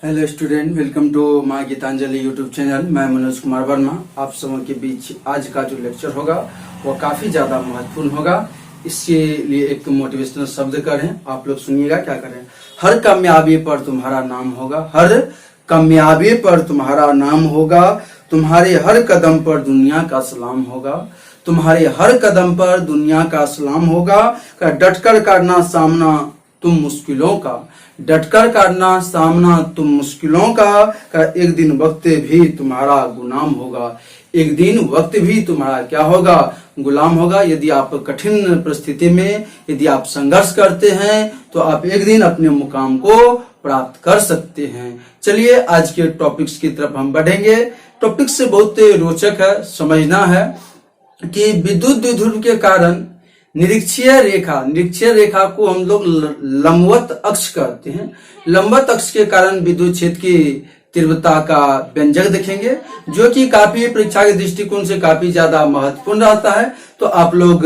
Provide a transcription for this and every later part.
Hello student, welcome to my Geetanjali YouTube channel. मैं मनोज कुमार वर्मा। आप सबों के बीच आज का जो लेक्चर होगा वो काफी ज्यादा महत्वपूर्ण होगा। इसके लिए एक मोटिवेशनल शब्द करें, आप लोग सुनिएगा क्या करें। हर कामयाबी पर तुम्हारा नाम होगा, हर कामयाबी पर तुम्हारा नाम होगा, तुम्हारे हर कदम पर दुनिया का सलाम होगा, तुम्हारे हर कदम पर दुनिया का सलाम होगा। डटकर करना सामना तुम मुश्किलों का, डटकर करना सामना तुम मुश्किलों का एक दिन वक्त भी तुम्हारा गुलाम होगा, एक दिन वक्त भी तुम्हारा क्या होगा, गुलाम होगा। यदि आप कठिन परिस्थिति में यदि आप संघर्ष करते हैं तो आप एक दिन अपने मुकाम को प्राप्त कर सकते हैं। चलिए आज के टॉपिक्स की तरफ हम बढ़ेंगे। टॉपिक से बहुत रोचक है, समझना है कि विद्युत द्विध्रुव के कारण निरीक्षीय रेखा को हम लोग लंबवत अक्ष कहते हैं। लंबवत अक्ष के कारण विद्युत क्षेत्र की तीव्रता का व्यंजक देखेंगे, जो कि काफी परीक्षा के दृष्टिकोण से काफी ज्यादा महत्वपूर्ण रहता है। तो आप लोग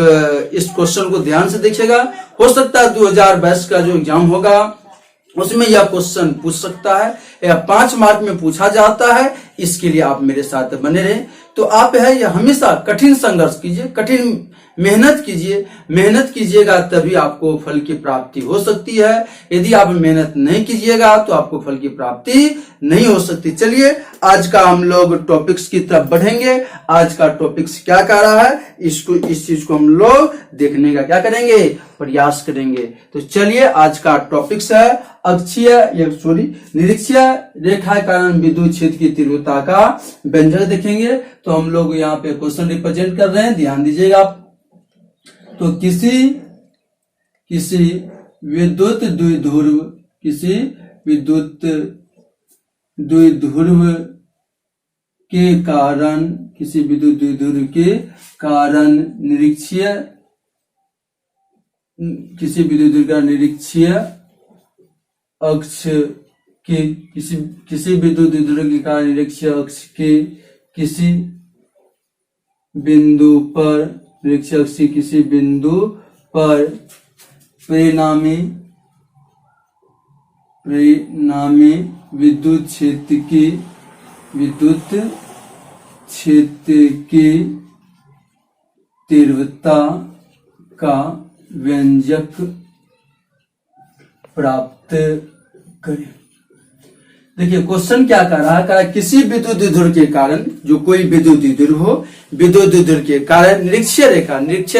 इस क्वेश्चन को ध्यान से देखिएगा। हो सकता है 2022 का जो एग्जाम होगा उसमें यह क्वेश्चन पूछ सकता है या 5 मार्क में पूछा जाता है। इसके लिए आप मेरे साथ बने रहें। तो आप है यह हमेशा कठिन संघर्ष कीजिए, कठिन मेहनत कीजिए। मेहनत कीजिएगा तभी आपको फल की प्राप्ति हो सकती है। यदि आप मेहनत नहीं कीजिएगा तो आपको फल की प्राप्ति नहीं हो सकती। चलिए आज का हम लोग टॉपिक्स की तरफ बढ़ेंगे। आज का टॉपिक्स क्या कह रहा है, इस चीज को हम लोग देखने का क्या करेंगे, प्रयास करेंगे। तो चलिए आज का टॉपिक्स है निरीक्षीय रेखा के कारण विद्युत क्षेत्र की तीव्रता का व्यंजक देखेंगे। तो हम लोग यहाँ पे क्वेश्चन रिप्रेजेंट कर रहे हैं, ध्यान दीजिएगा। तो किसी विद्युत द्विध्रुव के कारण निरीक्षीय अक्ष के किसी विद्युत द्विध्रुव के कारण निरीक्षीय अक्ष के किसी बिंदु पर परिणामी विद्युत क्षेत्र की तीव्रता का व्यंजक प्राप्त करें। देखिए क्वेश्चन क्या कर रहा है, किसी विद्युत द्विध्रुव के कारण, जो कोई विद्युत द्विध्रुव हो, विद्युत द्विध्रुव के कारण निरीक्षीय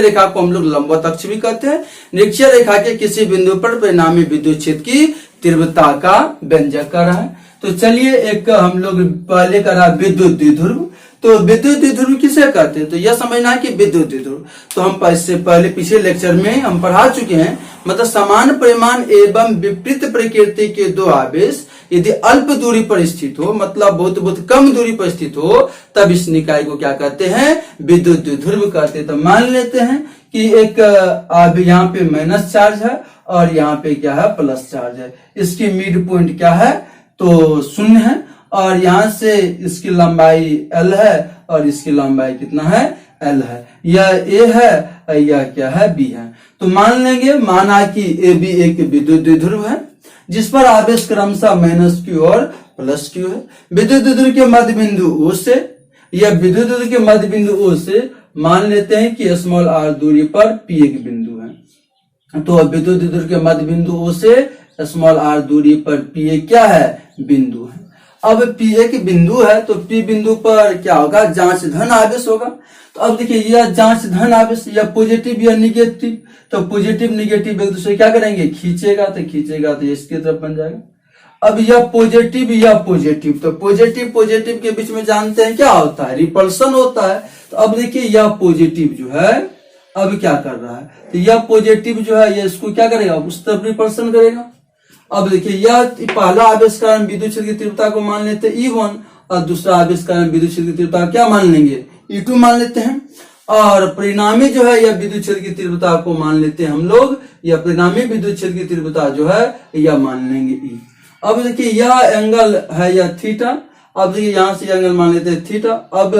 रेखा को हम लोग लंबवत अक्ष भी कहते हैं। निरीक्षीय रेखा के किसी बिंदु पर परिणामी विद्युत क्षेत्र की तीव्रता का व्यंजक कर रहा है। तो चलिए एक हम लोग पहले करा विद्युत द्विध्रुव। तो विद्युत द्विध्रुव किसे कहते हैं, तो यह समझना है कि विद्युत द्विध्रुव तो हम इससे पहले पिछले लेक्चर में हम पढ़ा चुके हैं। मतलब समान परिमाण एवं विपरीत प्रकृति के दो आवेश यदि अल्प दूरी पर स्थित हो, मतलब बहुत कम दूरी पर स्थित हो, तब इस निकाय को क्या कहते हैं, विद्युत द्विध्रुव कहते हैं। तो मान लेते हैं कि एक यहाँ पे माइनस चार्ज है और यहाँ पे क्या है, प्लस चार्ज है। इसकी मिड पॉइंट क्या है, तो 0 है। और यहाँ से इसकी लंबाई L है और इसकी लंबाई कितना है, L है। यह A है, यह क्या है, B है। तो मान लेंगे, माना कि AB एक विद्युत द्विध्रुव है जिस पर आवेश क्रमशः -Q और +Q है। विद्युत द्विध्रुव के मध्य बिंदु O से, यह विद्युत द्विध्रुव के मध्य बिंदु O से मान लेते हैं कि r दूरी पर P एक बिंदु है। तो विद्युत द्विध्रुव के मध्य बिंदु O से r दूरी पर P क्या है, बिंदु है। अब P एक बिंदु है तो P बिंदु पर क्या होगा, जांच धन आवेश होगा। तो अब देखिए यह जांच धन आवेश, या पॉजिटिव या निगेटिव, तो पॉजिटिव निगेटिव एक दूसरे क्या करेंगे, खींचेगा तो इसकी तरफ बन जाएगा। अब यह पॉजिटिव, तो पॉजिटिव के बीच में जानते हैं क्या होता है, रिपल्सन होता है। तो अब देखिए यह पॉजिटिव जो है अब क्या कर रहा है, तो यह पॉजिटिव जो है ये इसको क्या करेगा, उस तरफ रिपल्सन करेगा। अब देखिए यह पहला आवेश कारण विद्युत क्षेत्र की तीव्रता को मान लेते हैं E1 और दूसरा आवेश कारण विद्युत क्षेत्र की तीव्रता क्या मान लेंगे, E2 मान लेते हैं। और परिणामी जो है यह विद्युत क्षेत्र की तीव्रता को मान लेते हैं हम लोग, यह परिणामी विद्युत क्षेत्र की तीव्रता जो है यह मान लेंगे E। अब देखिए यह एंगल है यह थीटा। अब देखिए यहाँ से एंगल मान लेते हैं थीटा। अब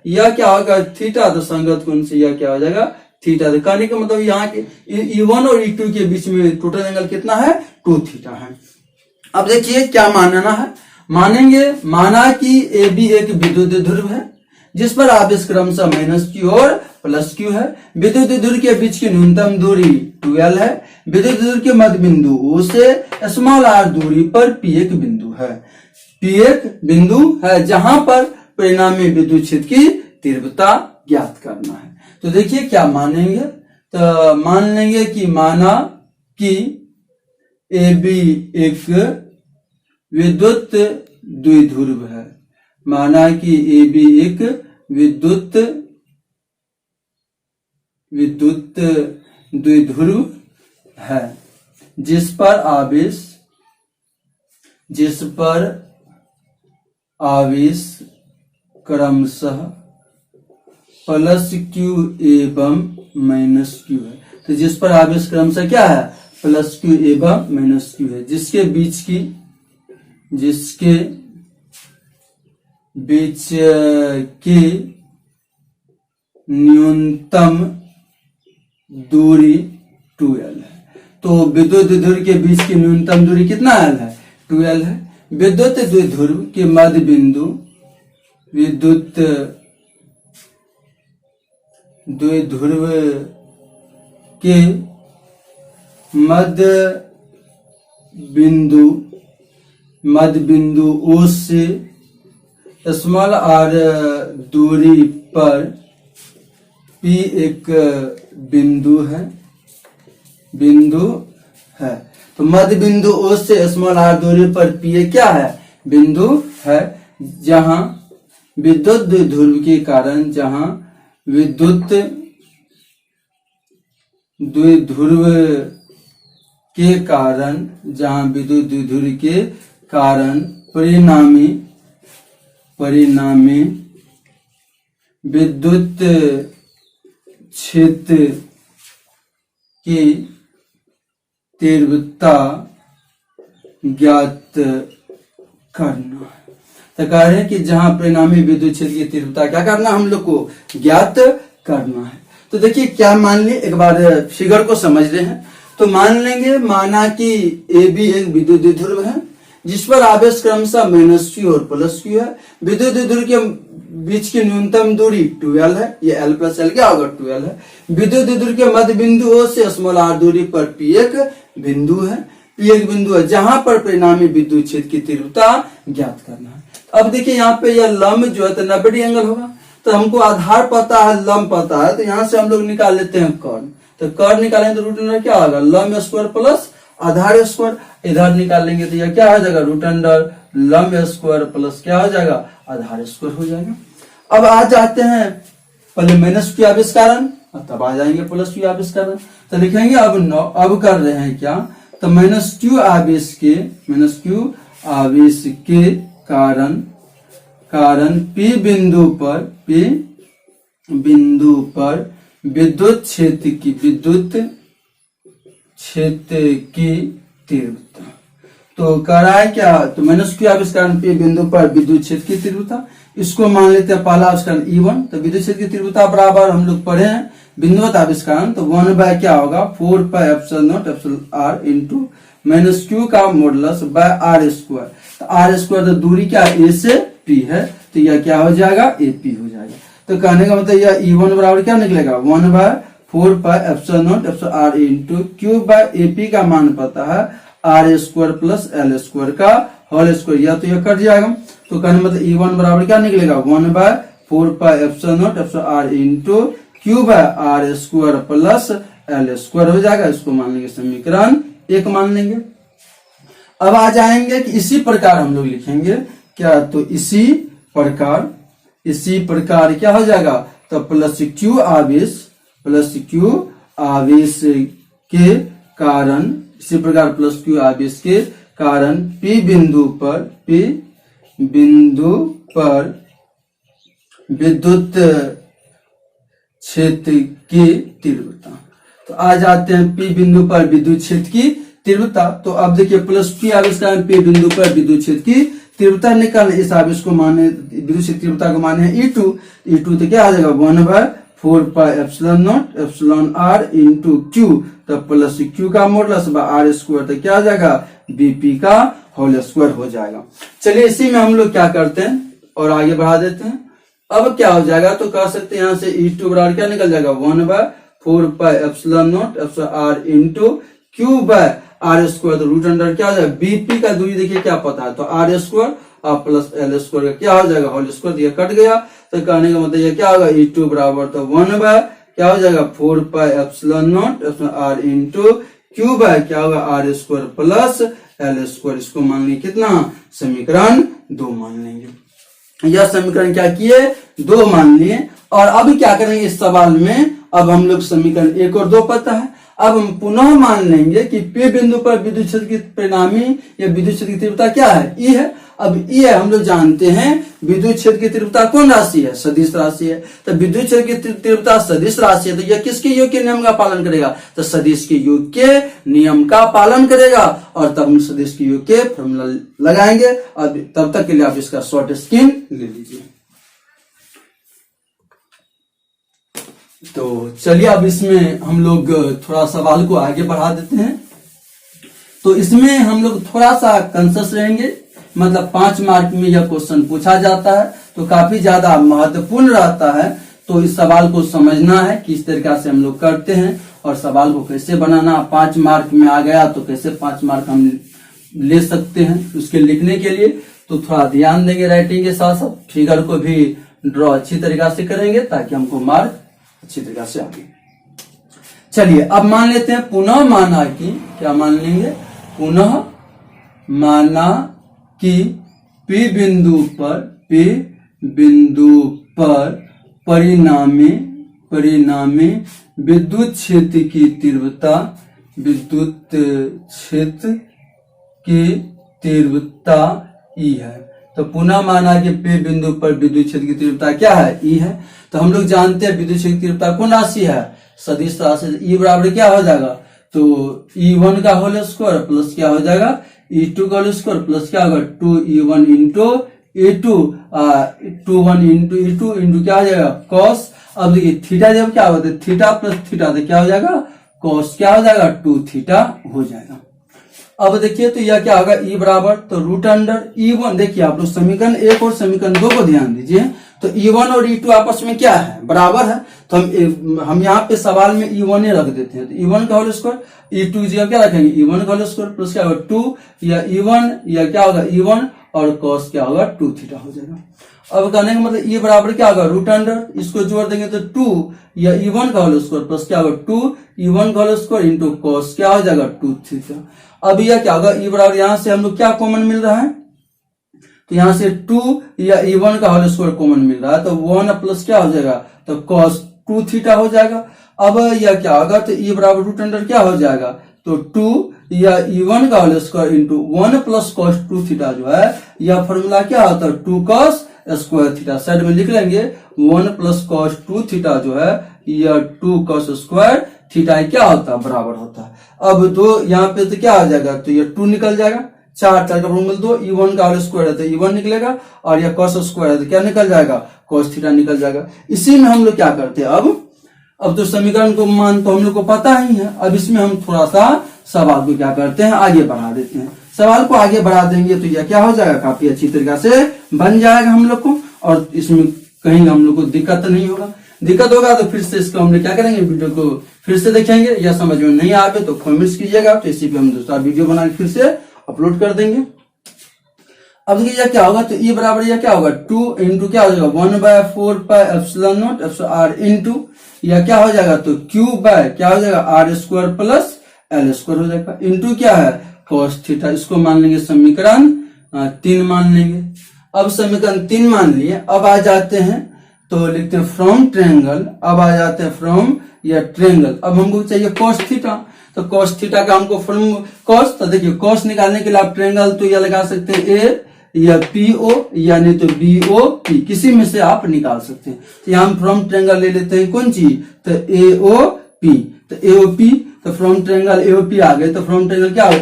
यह क्या होगा, थीटा, तो संगत कोण से यह क्या हो जाएगा, थीटा। कहने का मतलब यहाँ के E1 और E2 के बीच में टोटल एंगल कितना है, 2 थीटा है। अब देखिए क्या मानना है, मानेंगे माना कि ए बी एक विद्युत ध्रुव है जिस पर आवेश क्रमशः -q और +q है। विद्युत ध्रुव के बीच की न्यूनतम दूरी 2l है। विद्युत ध्रुव के मध्य बिंदु O से r दूरी पर P एक बिंदु है। P एक बिंदु है जहां पर परिणामी विद्युत क्षेत्र की तीव्रता ज्ञात करना है। तो देखिए क्या मानेंगे, तो मान लेंगे कि माना कि ए बी एक विद्युत द्विध्रुव है। माना कि ए बी एक विद्युत द्विध्रुव है जिस पर आवेश क्रमशः +q एवं -q है। तो जिस पर आवेश क्रमशः क्या है, +q एवं -q है, जिसके बीच की न्यूनतम दूरी 2l है। तो विद्युत ध्रुव के बीच की न्यूनतम दूरी कितना l है, 2l है। विद्युत द्विध्रुव के मध्य बिंदु के मध्य बिंदु O से r दूरी पर P एक बिंदु है। तो मध्य बिंदु O से r दूरी पर P एक क्या है, बिंदु है जहां विद्युत द्विध्रुव के कारण परिणामी विद्युत क्षेत्र की तीव्रता ज्ञात करना है। तो कह रहे हैं कि जहां परिणामी विद्युत क्षेत्र की तीव्रता क्या करना, हम लोग को ज्ञात करना है। तो देखिए क्या मान लिए, एक बार फिगर को समझ रहे हैं। तो मान लेंगे माना कि ए बी एक विद्युत द्विध्रुव है जिस पर आवेश क्रमशः -q और +q है। विद्युत द्विध्रुव के बीच की न्यूनतम दूरी 2l है, ये l + l क्या होगा, 2l है। विद्युत द्विध्रुव के मध्य बिंदु O से r दूरी पर P एक बिंदु है जहां पर परिणामी विद्युत क्षेत्र की तीव्रता ज्ञात करना है। अब देखिए यहाँ पे यह लंब जो है तो 90 एंगल होगा। तो हमको आधार पता है, लंब पता है, तो यहाँ से हम लोग निकाल लेते हैं कर्ण। तो कर्ण निकालेंगे तो रूट अंडर क्या होगा, लंब स्क्वायर प्लस आधार स्क्वायर। इधर निकालेंगे तो यह क्या हो जाएगा, रूट अंडर लंब स्क्वायर प्लस क्या हो जाएगा, आधार स्क्वायर हो जाएगा। अब आ जाते हैं पहले -q आविष्कारण, तब आ जाएंगे +q आविष्कारण। तो लिखेंगे अब कर रहे हैं क्या, तो -q आवेश के कारण P बिंदु पर विद्युत क्षेत्र की तीव्रता। तो कह रहा है क्या, तो -q आविष्कारण P बिंदु पर विद्युत क्षेत्र की तीव्रता, इसको मान लेते हैं पहला आविष्कारण E1। तो विद्युत क्षेत्र की तीव्रता बराबर हम लोग पढ़े हैं बिंदुवत आविष्कारण, तो 1 क्या होगा, 4πε0 इंटू -q का मॉडुलस r स्क्वायर। तो r स्क्वायर तो दूरी क्या है, A से P है, तो यह क्या हो जाएगा, AP हो जाएगा। तो कहने का मतलब यह E1 बराबर क्या निकलेगा, 1/4πε0 इंटू Q/AP का मान पता है r square plus l square का होल स्क्वायर, या तो यह कट जाएगा। तो कहने मतलब E1 बराबर क्या निकलेगा, 1/4πε0 into Q/r square plus l square हो जाएगा। इसको मान लेंगे समीकरण 1 मान लेंगे। अब आ जाएंगे कि इसी प्रकार हम लोग लिखेंगे क्या, तो इसी प्रकार क्या हो जाएगा, तो +q आवेश के कारण, इसी प्रकार +q आवेश के कारण P बिंदु पर विद्युत क्षेत्र की तीव्रता। तो आ जाते हैं P बिंदु पर विद्युत क्षेत्र की तीव्रता। तो अब देखिए +P आविष्कार P बिंदु पर विद्युत क्षेत्र की तीव्रता निकालने, इस आवेश को माने विद्युत क्षेत्र तीव्रता को माने E2 तो क्या आ जाएगा, 1/4πε0 इंटू Q, तो +q का मॉडुलस r स्क्वायर, तो क्या आ जाएगा, BP का होल स्क्वायर हो जाएगा। चलिए इसी में हम लोग क्या करते हैं और आगे बढ़ा देते हैं। अब क्या हो जाएगा तो कह सकते हैं यहाँ से E2 बराबर क्या निकल जाएगा 1/4πε0 r into Q by R square. तो रूट अंडर क्या हो जाएगा बीपी का दूरी देखिए क्या पता है तो आर स्क्वायर और प्लस एल स्क्वायर का क्या हो जाएगा होल स्क्वायर। ये कट गया तो कहने का मतलब ये क्या होगा E2 बराबर तो 1 बाय क्या हो जाएगा 4πε0 r इंटू क्यू बाय क्या होगा R square plus L square. इसको मान लेंगे कितना समीकरण 2 मान लेंगे। यह समीकरण क्या किए 2 मान लिए। और अब क्या करेंगे इस सवाल में अब हम लोग समीकरण 1 और 2 पता है। अब हम पुनः मान लेंगे कि P बिंदु पर विद्युत क्षेत्र की परिणामी या विद्युत क्षेत्र की तीव्रता क्या है E है। अब E है हम लोग जानते हैं विद्युत क्षेत्र की तीव्रता कौन राशि है सदिश राशि है। तो विद्युत क्षेत्र की तीव्रता सदिश राशि है तो यह किसके योग के नियम का पालन करेगा तो सदिश के योग के नियम का पालन करेगा। और तब हम सदिश के योग के फॉर्मूला लगाएंगे। अब तब तक के लिए आप इसका शॉर्ट स्क्रीन ले लीजिए। तो चलिए अब इसमें हम लोग थोड़ा सवाल को आगे बढ़ा देते हैं। तो इसमें हम लोग थोड़ा सा कंसस रहेंगे मतलब 5 मार्क में यह क्वेश्चन पूछा जाता है तो काफी ज्यादा महत्वपूर्ण रहता है। तो इस सवाल को समझना है किस तरीके से हम लोग करते हैं और सवाल को कैसे बनाना। 5 मार्क में आ गया तो कैसे 5 मार्क हम ले सकते हैं उसके लिखने के लिए तो थोड़ा ध्यान देंगे। राइटिंग के साथ साथ फिगर को भी ड्रॉ अच्छी तरीके से करेंगे ताकि हमको मार्क अच्छी तरह से आगे। चलिए अब मान लेते हैं पुनः माना कि क्या मान लेंगे पुनः माना कि P बिंदु पर परिणामी विद्युत क्षेत्र की तीव्रता E है। तो पुनः माना कि P बिंदु पर विद्युत क्षेत्र की तीव्रता क्या है E है। तो हम लोग जानते हैं विद्युत क्षेत्र की तीव्रता कौन राशि है सदिश राशि। E बराबर क्या हो जाएगा तो E1 का होल स्क्वायर प्लस क्या हो जाएगा E2 का होल स्क्वायर प्लस क्या होगा 2E1 into E2 2 into E2 into क्या हो जाएगा कॉस। अब देखिए थीटा जब क्या होता है थीटा प्लस थीटा तो क्या हो जाएगा कॉस क्या हो जाएगा 2 थीटा हो जाएगा। अब देखिए तो यह क्या होगा E बराबर तो रूट अंडर E1। देखिए आप लोग समीकरण 1 और समीकरण 2 को ध्यान दीजिए तो E1 और E2 आपस में क्या है बराबर है। तो हम यहाँ पे सवाल में E1 ही रख देते हैं तो E1 का होल स्क्वायर E2 जी क्या रखेंगे E1 का होल स्क्वायर प्लस क्या होगा 2 या E1 या क्या होगा E1 और cos क्या होगा 2 थीटा हो जाएगा। अब कहने का मतलब E बराबर क्या होगा रूट अंडर इसको जोड़ देंगे तो 2 या E1 का होल स्क्वायर प्लस क्या होगा 2 E1 का होल स्क्वायर इंटू cos क्या हो जाएगा 2 थीटा। अब यह क्या होगा E बराबर यहाँ से हम लोग क्या कॉमन मिल रहा है तो यहाँ से 2 या E1 का होल स्क्वायर कॉमन मिल रहा है तो 1 प्लस क्या हो जाएगा तो cos 2 थीटा हो जाएगा। अब यह क्या होगा तो E बराबर रूट अंडर क्या हो जाएगा तो 2 या E1 का whole square into 1 plus cos 2 theta जो है यह फॉर्मूला क्या होता है 2 cos स्क्वायर थीटा। साइड में लिख लेंगे 1 प्लस cos 2 थीटा जो है यह 2 cos स्क्वायर थीटा क्या होता है बराबर होता है। अब 2 यहाँ पे तो क्या आ जाएगा तो ये 2 निकल जाएगा 4 का फॉर्मूला 2 E1 का होल स्क्वायर है तो E1 निकलेगा और यह cos स्क्वायर है तो क्या निकल जाएगा cos थीटा निकल जाएगा। इसी में हम लोग क्या करते हैं अब तो समीकरण को मान तो हम लोग को पता ही है। अब इसमें हम थोड़ा सा सवाल को क्या करते हैं आगे बढ़ा देते हैं। सवाल को आगे बढ़ा देंगे तो यह क्या हो जाएगा काफी अच्छी तरीके से बन जाएगा हम लोग को और इसमें कहीं हम लोग को दिक्कत नहीं होगा। दिक्कत होगा तो फिर से इसको हम क्या करेंगे वीडियो को फिर से देखेंगे या समझ में नहीं आए तो कमेंट्स कीजिएगा तो इसी पे हम दूसरा वीडियो बना के फिर से अपलोड कर देंगे। अब देखिए यह क्या होगा तो E बराबर यह क्या होगा 2 इंटू क्या हो जाएगा 1/4πε0 r इंटू यह क्या हो जाएगा तो Q बाय क्या हो जाएगा R square plus L square हो जाएगा इंटू क्या है cos थीटा। इसको मान लेंगे समीकरण 3 मान लेंगे। अब समीकरण 3 मान लिए अब आ जाते हैं तो लिखते हैं फ्रॉम ट्रायंगल। अब आ जाते हैं फ्रॉम या ट्रायंगल। अब हमको चाहिए cos थीटा तो cos थीटा का हमको फ्रॉम cos तो देखिए cos निकालने के लिए आप ट्रायंगल तो यह लगा सकते हैं A या PO या नहीं तो BOP किसी में से आप निकाल सकते हैं। तो यहाँ हम फ्रॉम ट्रायंगल ले लेते हैं कौन चीज तो AOP तो AOP तो फ्रॉम ट्रायंगल AOP आ गए तो फ्रॉम ट्रायंगल क्या हो A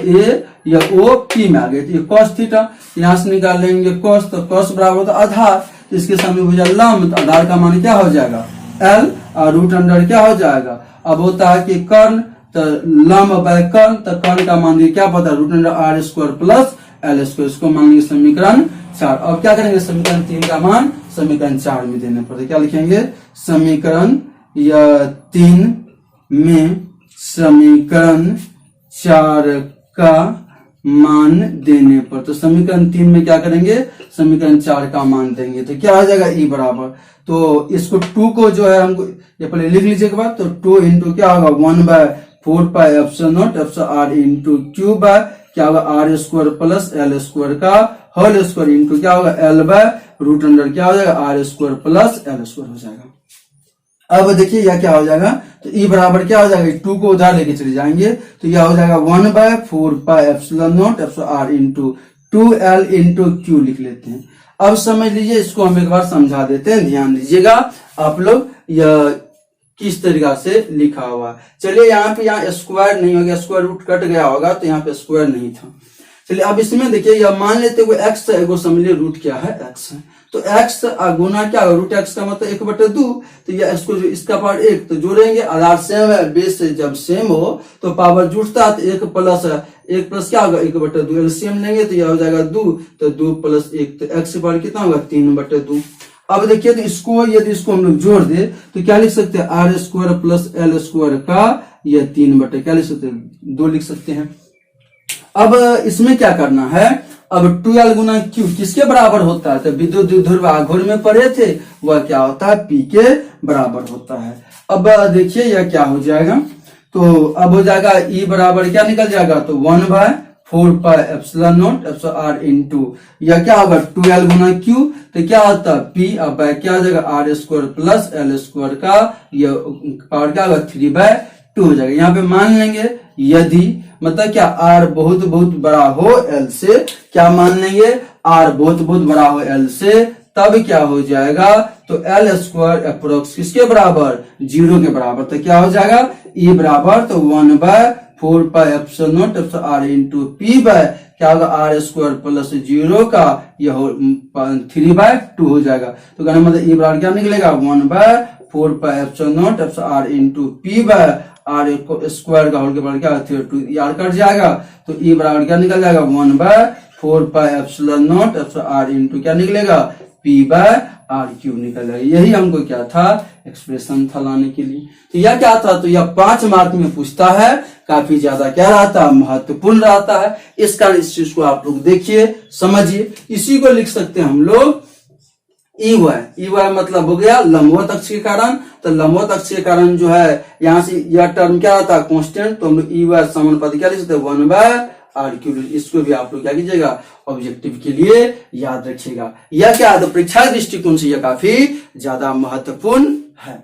या OP में आ गए तो ये cos थीटा यहाँ से निकाल लेंगे cos तो cos बराबर होता है आधार तो इसके सामने हो जाएगा लंब तो आधार का मान क्या हो जाएगा L और रूट अंडर क्या हो जाएगा। अब होता है कि कर्ण तो लंब बाय कर्ण तो कर्ण का मान क्या पता है root under r square plus L square, इसको मान लेंगे समीकरण 4। अब क्या करेंगे, समीकरण 3 का मान समीकरण 4 में देने पर क्या लिखेंगे, समीकरण 3 में समीकरण 4 का मान देने पर, तो समीकरण 3 में क्या करेंगे, समीकरण 4 का मान देंगे तो क्या हो जाएगा, ई बराबर, तो इसको 2 को जो है हमको ये पहले लिख लीजिए एक बार, तो 2 इंटू क्या होगा 1/4 pi epsilon naught epsilon R into Q by क्या होगा R square plus L square का होल स्क्वायर इंटू क्या होगा एल बाय रूट अंडर क्या हो जाएगा R square plus L square हो जाएगा। अब देखिए यह क्या हो जाएगा, तो ई बराबर क्या हो जाएगा, 2 को उधर लेके चले जाएंगे तो यह हो जाएगा 1/4 pi epsilon naught epsilon R into 2l into Q लिख लेते हैं। अब समझ लीजिए, इसको हम एक बार समझा देते हैं, ध्यान दीजिएगा आप लोग यह किस तरीका से लिखा हुआ है। चलिए यहाँ पे यहाँ स्क्वायर नहीं हो गया, स्क्वायर रूट कट गया होगा तो यहाँ पे स्क्वायर नहीं था। चलिए अब इसमें देखिए यह मान लेते हुए एक्स है, एगो समझ लीजिए रूट क्या है एक्स है, तो एक्स गुना क्या होगा रूट एक्स का मतलब 1/2, तो यह इसको जो इसका पावर 1 तो जोड़ेंगे, आधार सेम है, बेस से जब सेम हो तो पावर जुड़ता है, तो 1 प्लस क्या होगा 1/2, एलसीएम लेंगे तो यह हो जाएगा 2, तो 2 प्लस 1 तो एक्स पावर कितना होगा 3/2। अब देखिए तो इसको यदि इसको हम लोग जोड़ दे तो क्या लिख सकते हैं, R square plus L square का यह 3 क्या लिख सकते हैं 2 लिख सकते हैं। अब इसमें क्या करना है, अब 2l गुना क्यू किसके बराबर होता है, तो विद्युत ध्रुव आघूर्ण में पढ़े थे वह क्या होता है पी के बराबर होता है। अब देखिए यह क्या हो जाएगा, तो अब हो जाएगा ई बराबर क्या निकल जाएगा, तो 1/4 pi epsilon naught epsilon R into यह क्या होगा 2l गुना क्यू, तो क्या होता है पी, अब क्या हो जाएगा R square plus L square का यह पावर क्या होगा 3/2 हो जाएगा। यहाँ पे मान लेंगे यदि मतलब क्या आर बहुत बहुत बड़ा हो एल से, क्या मान लेंगे आर बहुत बहुत बड़ा हो एल से, तब क्या हो जाएगा, तो एल स्क्वायर अप्रोक्स किसके बराबर 0 के बराबर, तो क्या हो जाएगा ई बराबर तो 1/4 pi epsilon naught epsilon R into P by क्या होगा आर स्क्वायर प्लस 0 का यह 3/2 हो जाएगा। तो कहने मतलब ई बराबर क्या निकलेगा 1/4 pi epsilon naught epsilon R into P by R square का होल के बराबर क्या 2 आर कट जाएगा, तो ई बराबर क्या निकल जाएगा 1/4 pi epsilon naught epsilon R into क्या निकलेगा पी बाय आर क्यूब निकल जाएगा। यही हमको क्या था एक्सप्रेशन था लाने के लिए। तो यह क्या था, तो यह 5 मार्क में पूछता है, काफी ज्यादा क्या रहता है महत्वपूर्ण रहता है। इस कारण इस चीज को आप लोग देखिए समझिए। इसी को लिख सकते हैं हम लोग ई वाई मतलब हो गया लंबवत अक्ष के कारण, तो लंबवत अक्ष के कारण जो है यहाँ से यह टर्म क्या होता है कांस्टेंट, तो हम लोग ई वाई समानुपाती क्या लिख सकते हैं 1/r³। इसको भी आप लोग क्या कीजिएगा ऑब्जेक्टिव के लिए याद रखिएगा। यह क्या है, तो परीक्षा दृष्टिकोण से यह काफी ज्यादा महत्वपूर्ण है।